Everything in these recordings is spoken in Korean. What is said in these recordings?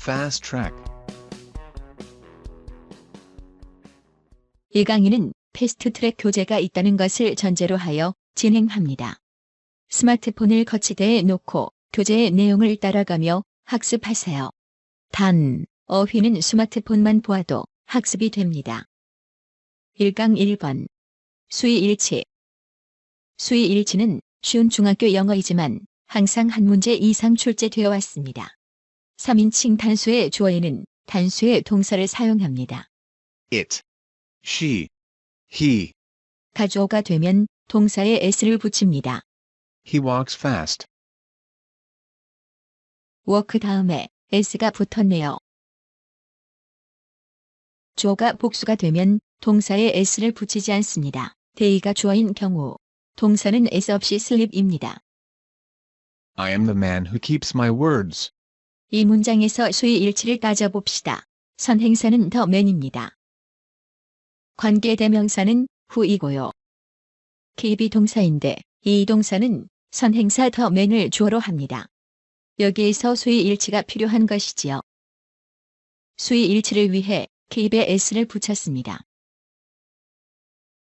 Fast track. 이 강의는 패스트트랙 교재가 있다는 것을 전제로 하여 진행합니다. 스마트폰을 거치대에 놓고 교재의 내용을 따라가며 학습하세요. 단, 어휘는 스마트폰만 보아도 학습이 됩니다. 1강 1번. 수의일치. 수의일치는 쉬운 중학교 영어이지만 항상 한 문제 이상 출제되어 왔습니다. 3인칭 단수의 주어에는 단수의 동사를 사용합니다. It. She. He. 가주어가 되면 동사에 s를 붙입니다. He walks fast. work 다음에 s가 붙었네요. 주어가 복수가 되면 동사에 s를 붙이지 않습니다. day가 주어인 경우 동사는 s 없이 sleep입니다. I am the man who keeps my words. 이 문장에서 수의일치를 따져봅시다. 선행사는 the man입니다. 관계대명사는 who이고요. keep이 동사인데 이 동사는 선행사 the man을 주어로 합니다. 여기에서 수의일치가 필요한 것이지요. 수의일치를 위해 keep에 s를 붙였습니다.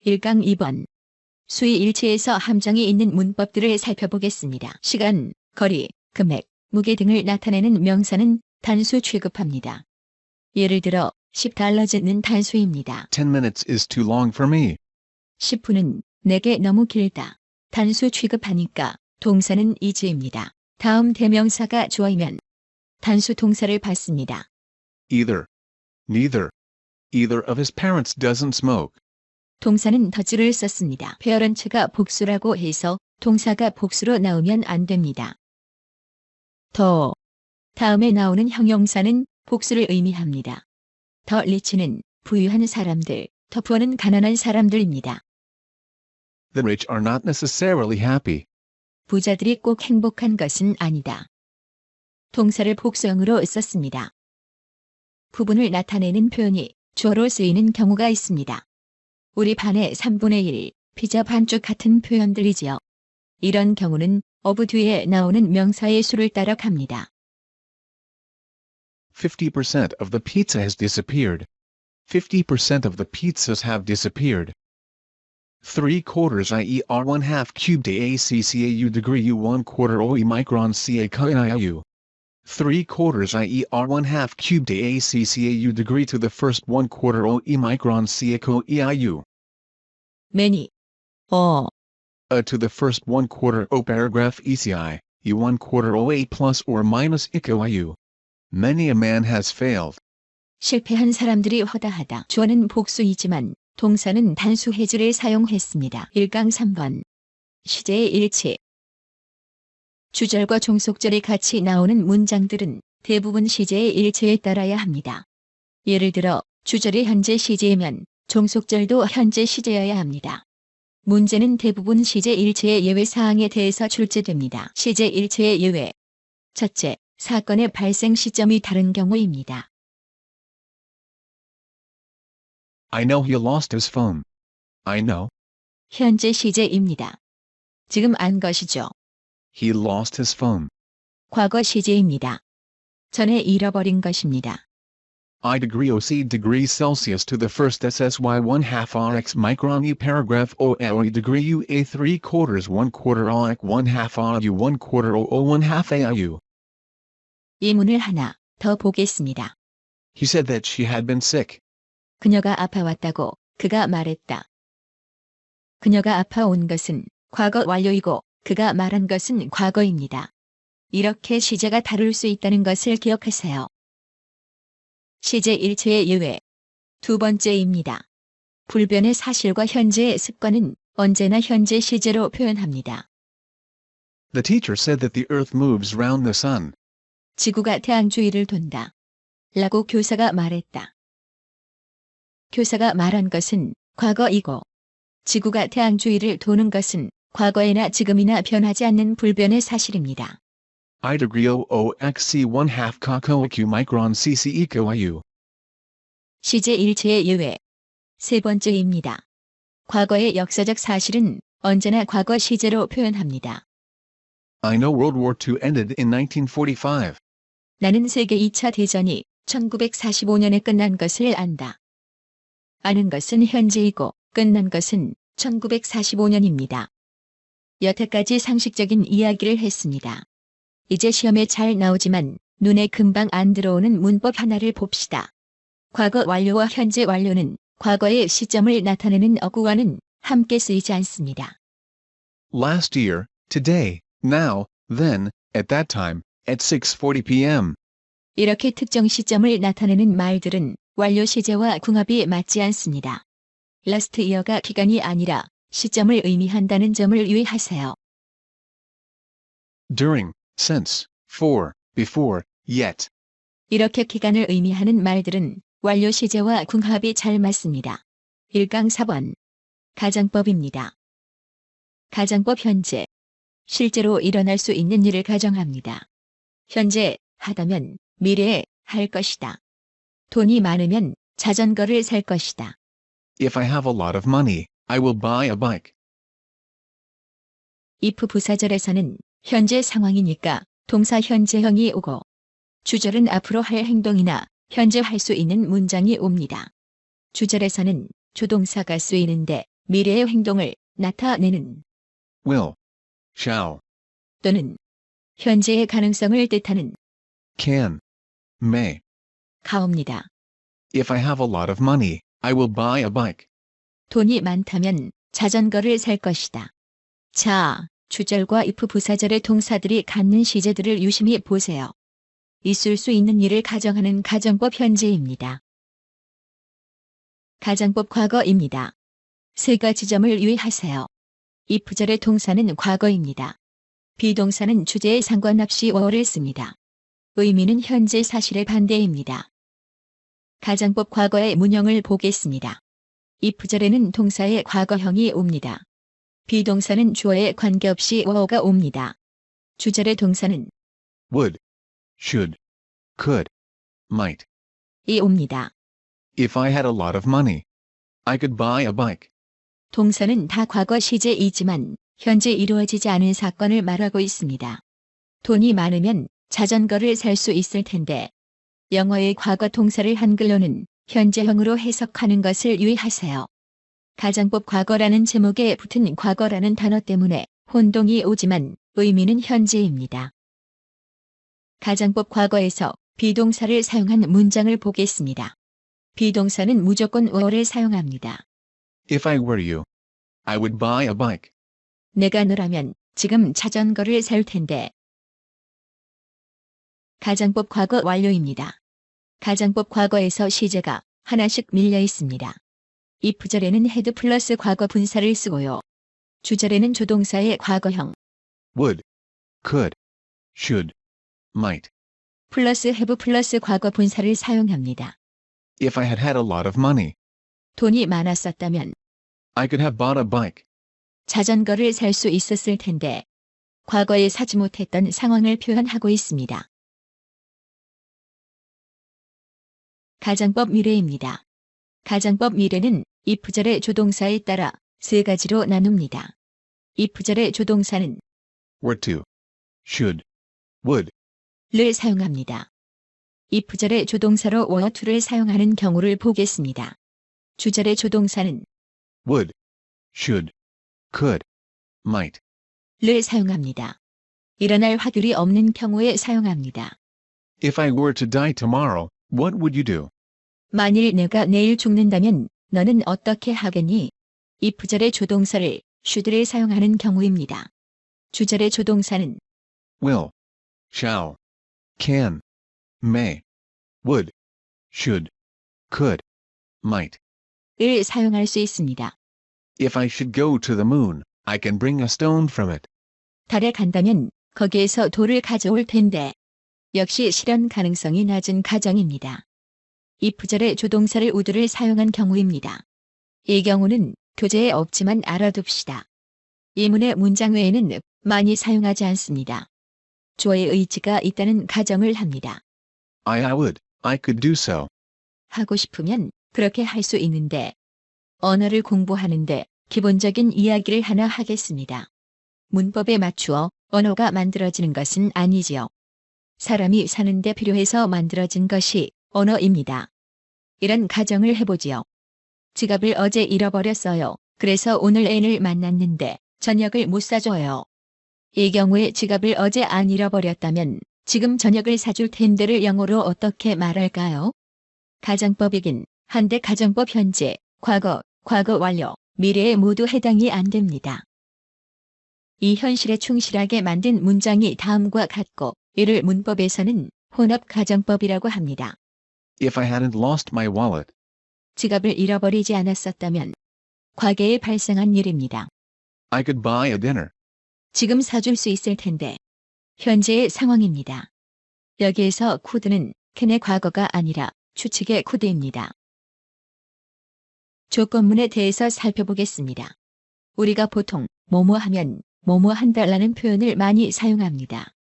1강 2번. 수의일치에서 함정이 있는 문법들을 살펴보겠습니다. 시간, 거리, 금액, 무게 등을 나타내는 명사는 단수 취급합니다. 예를 들어 10달러즈는 단수입니다. 10 minutes is too long for me. 10분은 내게 너무 길다. 단수 취급하니까 동사는 is입니다. 다음 대명사가 주어이면 단수 동사를 받습니다. Either. Neither. Either of his parents doesn't smoke. 동사는 does를 썼습니다. parent가 복수라고 해서 동사가 복수로 나오면 안 됩니다. 더 다음에 나오는 형용사는 복수를 의미합니다. 더 리치는 부유한 사람들, 더 부어는 가난한 사람들입니다. The rich are not necessarily happy. 부자들이 꼭 행복한 것은 아니다. 동사를 복수형으로 썼습니다. 부분을 나타내는 표현이 주어로 쓰이는 경우가 있습니다. 우리 반의 3분의 1, 피자 반쪽 같은 표현들이지요. 이런 경우는 of 뒤에 나오는 명사의 수를 따라 갑니다. 50% of the pizza has disappeared. 50% of the pizzas have disappeared. 3/4 IER 1/2 cubed AACCAU degree U 1/4 OE micron CA CAIU. 3/4 IER 1/2 cubed AACCAU degree to the first 1/4 OE micron CA COEIU. many, To the first 1/4 O paragraph ECI, U 1/4 OA plus or minus ICOIU. Many a man has failed. 실패한 사람들이 허다하다. 주어는 복수이지만 동사는 단수 해주를 사용했습니다. 1강 3번. 시제의 일치. 주절과 종속절이 같이 나오는 문장들은 대부분 시제의 일치에 따라야 합니다. 예를 들어 주절이 현재 시제이면 종속절도 현재 시제여야 합니다. 문제는 대부분 시제 일치의 예외 사항에 대해서 출제됩니다. 시제 일치의 예외. 첫째, 사건의 발생 시점이 다른 경우입니다. I know he lost his phone. I know. 현재 시제입니다. 지금 안 것이죠. He lost his phone. 과거 시제입니다. 전에 잃어버린 것입니다. I degree OC degree Celsius to the first SSY 1/2 RX micron U paragraph OLE degree UA 3/4 1/4 RX 1/2 RU 1/4 OO 1/2 AIU. 이 문을 하나 더 보겠습니다. He said that she had been sick. 그녀가 아파왔다고 그가 말했다. 그녀가 아파온 것은 과거 완료이고 그가 말한 것은 과거입니다. 이렇게 시제가 다를 수 있다는 것을 기억하세요. 시제 일체의 예외. 두 번째입니다. 불변의 사실과 현재의 습관은 언제나 현재 시제로 표현합니다. The teacher said that the earth moves round the sun. 지구가 태양 주위를 돈다. 라고 교사가 말했다. 교사가 말한 것은 과거이고 지구가 태양 주위를 도는 것은 과거에나 지금이나 변하지 않는 불변의 사실입니다. I degree OOXC 1/2 COQ micron CC ECOIU. 시제 일체의 예외. 세 번째입니다. 과거의 역사적 사실은 언제나 과거 시제로 표현합니다. I know World War II ended in 1945. 나는 세계 2차 대전이 1945년에 끝난 것을 안다. 아는 것은 현재이고 끝난 것은 1945년입니다. 여태까지 상식적인 이야기를 했습니다. 이제 시험에 잘 나오지만 눈에 금방 안 들어오는 문법 하나를 봅시다. 과거 완료와 현재 완료는 과거의 시점을 나타내는 어구와는 함께 쓰이지 않습니다. Last year, today, now, then, at that time, at 6:40 p.m. 이렇게 특정 시점을 나타내는 말들은 완료 시제와 궁합이 맞지 않습니다. last year가 기간이 아니라 시점을 의미한다는 점을 유의하세요. During, since, for, before, yet. 이렇게 기간을 의미하는 말들은 완료 시제와 궁합이 잘 맞습니다. 1강 4번. 가정법입니다. 가정법 현재. 실제로 일어날 수 있는 일을 가정합니다. 현재 하다면 미래에 할 것이다. 돈이 많으면 자전거를 살 것이다. If I have a lot of money, I will buy a bike. if 부사절에서는 현재 상황이니까 동사 현재형이 오고 주절은 앞으로 할 행동이나 현재 할 수 있는 문장이 옵니다. 주절에서는 조동사가 쓰이는데 미래의 행동을 나타내는 Will, shall, 또는 현재의 가능성을 뜻하는 can, may. 가옵니다. If I have a lot of money, I will buy a bike. 돈이 많다면 자전거를 살 것이다. 자, 주절과 if 부사절의 동사들이 갖는 시제들을 유심히 보세요. 있을 수 있는 일을 가정하는 가정법 현재입니다. 가정법 과거입니다. 세 가지 점을 유의하세요. if절의 동사는 과거입니다. 비동사는 주제에 상관없이 were를 씁니다. 의미는 현재 사실의 반대입니다. 가정법 과거의 문형을 보겠습니다. if절에는 동사의 과거형이 옵니다. 비동사는 주어에 관계없이 were가 옵니다. 주절의 동사는 Would, should, could, might. 이 옵니다. If I had a lot of money, I could buy a bike. 동사는 다 과거 시제이지만 현재 이루어지지 않은 사건을 말하고 있습니다. 돈이 많으면 자전거를 살 수 있을 텐데 영어의 과거 동사를 한글로는 현재형으로 해석하는 것을 유의하세요. 가정법 과거라는 제목에 붙은 과거라는 단어 때문에 혼동이 오지만 의미는 현재입니다. 가정법 과거에서 비동사를 사용한 문장을 보겠습니다. 비동사는 무조건 were를 사용합니다. If I were you, I would buy a bike. 내가 너라면 지금 자전거를 살 텐데. 가정법 과거 완료입니다. 가정법 과거에서 시제가 하나씩 밀려 있습니다. if절에는 had 플러스 과거 분사를 쓰고요. 주절에는 조동사의 과거형 Would, could, should, might. 플러스 have 플러스 과거 분사를 사용합니다. If I had had a lot of money, 돈이 많았었다면 I could have bought a bike. 자전거를 살 수 있었을 텐데 과거에 사지 못했던 상황을 표현하고 있습니다. 가정법 미래입니다. 가정법 미래는 if절의 조동사에 따라 세 가지로 나눕니다. if절의 조동사는 Were to, should, would. 를 사용합니다. if절의 조동사로 were to를 사용하는 경우를 보겠습니다. 주절의 조동사는 Would, should, could, might. 를 사용합니다. 일어날 확률이 없는 경우에 사용합니다. If I were to die tomorrow, what would you do? 만일 내가 내일 죽는다면 너는 어떻게 하겠니? if절의 조동사를 should를 사용하는 경우입니다. 주절의 조동사는 Will, shall, can, may, would, should, could, might. 을 사용할 수 있습니다. If I should go to the moon, I can bring a stone from it. 달에 간다면 거기에서 돌을 가져올 텐데. 역시 실현 가능성이 낮은 가정입니다. if절의 조동사를 would를 사용한 경우입니다. 이 경우는 교재에 없지만 알아둡시다. 예문의 문장 외에는 많이 사용하지 않습니다. 주어의 의지가 있다는 가정을 합니다. I would, I could do so. 하고 싶으면 그렇게 할 수 있는데 언어를 공부하는데 기본적인 이야기를 하나 하겠습니다. 문법에 맞추어 언어가 만들어지는 것은 아니지요. 사람이 사는데 필요해서 만들어진 것이 언어입니다. 이런 가정을 해보지요. 지갑을 어제 잃어버렸어요. 그래서 오늘 애를 만났는데 저녁을 못 사줘요. 이 경우에 지갑을 어제 안 잃어버렸다면 지금 저녁을 사줄 텐데를 영어로 어떻게 말할까요? 가정법이긴 한데 가정법 현재, 과거, 과거 완료, 미래에 모두 해당이 안 됩니다. 이 현실에 충실하게 만든 문장이 다음과 같고 이를 문법에서는 혼합 가정법이라고 합니다. If I hadn't lost my wallet, 지갑을 잃어버리지 않았었다면 과거에 발생한 일입니다. I could buy a dinner. 지금 사줄 수 있을 텐데. 현재의 상황입니다. 여기에서 could는 can의 과거가 아니라 추측의 could입니다. 조건문에 대해서 살펴보겠습니다. 우리가 보통 뭐뭐 하면 뭐뭐 한다라는 표현을 많이 사용합니다.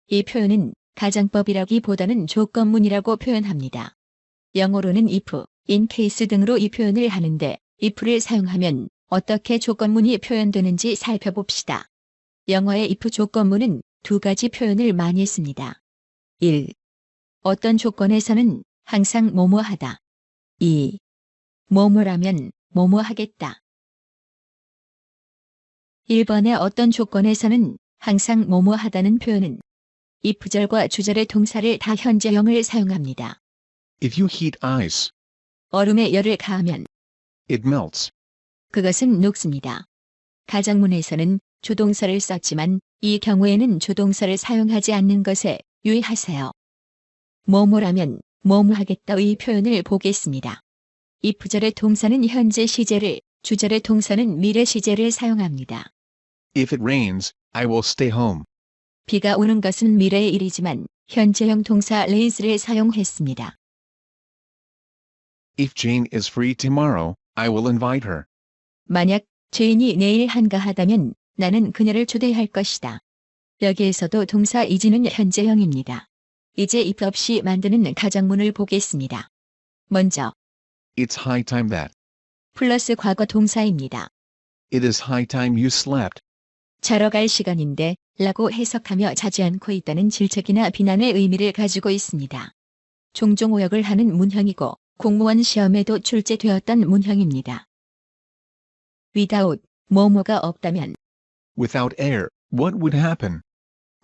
이 표현은 가정법이라기보다는 조건문이라고 표현합니다. 영어로는 if, in case 등으로 이 표현을 하는데 if를 사용하면 어떻게 조건문이 표현되는지 살펴봅시다. 영어의 if 조건문은 두 가지 표현을 많이 씁니다. 1. 어떤 조건에서는 항상 뭐뭐 하다. 2. 뭐뭐라면 뭐뭐 하겠다. 1번의 어떤 조건에서는 항상 뭐뭐 하다는 표현은 if절과 주절의 동사를 다 현재형을 사용합니다. If you heat ice, 얼음에 열을 가하면 it melts. 그것은 녹습니다. 가정문에서는 조동사를 썼지만 이 경우에는 조동사를 사용하지 않는 것에 유의하세요. 뭐뭐라면 뭐뭐 하겠다의 표현을 보겠습니다. if절의 동사는 현재 시제를, 주절의 동사는 미래 시제를 사용합니다. If it rains, I will stay home. 비가 오는 것은 미래의 일이지만 현재형 동사 rains를 사용했습니다. If Jane is free tomorrow, I will invite her. 만약 제인이 내일 한가하다면 나는 그녀를 초대할 것이다. 여기에서도 동사 is는 현재형입니다. 이제 if 없이 만드는 가정문을 보겠습니다. 먼저 It's high time that. 플러스 과거 동사입니다. It is high time you slept. 자러 갈 시간인데 라고 해석하며 자지 않고 있다는 질책이나 비난의 의미를 가지고 있습니다. 종종 오역을 하는 문형이고 공무원 시험에도 출제되었던 문형입니다. without, 뭐뭐가 없다면, Without air, what would happen?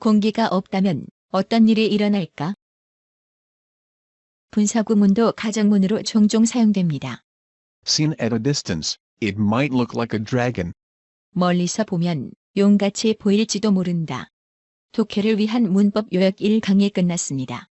공기가 없다면 어떤 일이 일어날까? 분사구문도 가정문으로 종종 사용됩니다. Seen at a distance, it might look like a dragon. 멀리서 보면 용같이 보일지도 모른다. 독해를 위한 문법 요약 1강이 끝났습니다.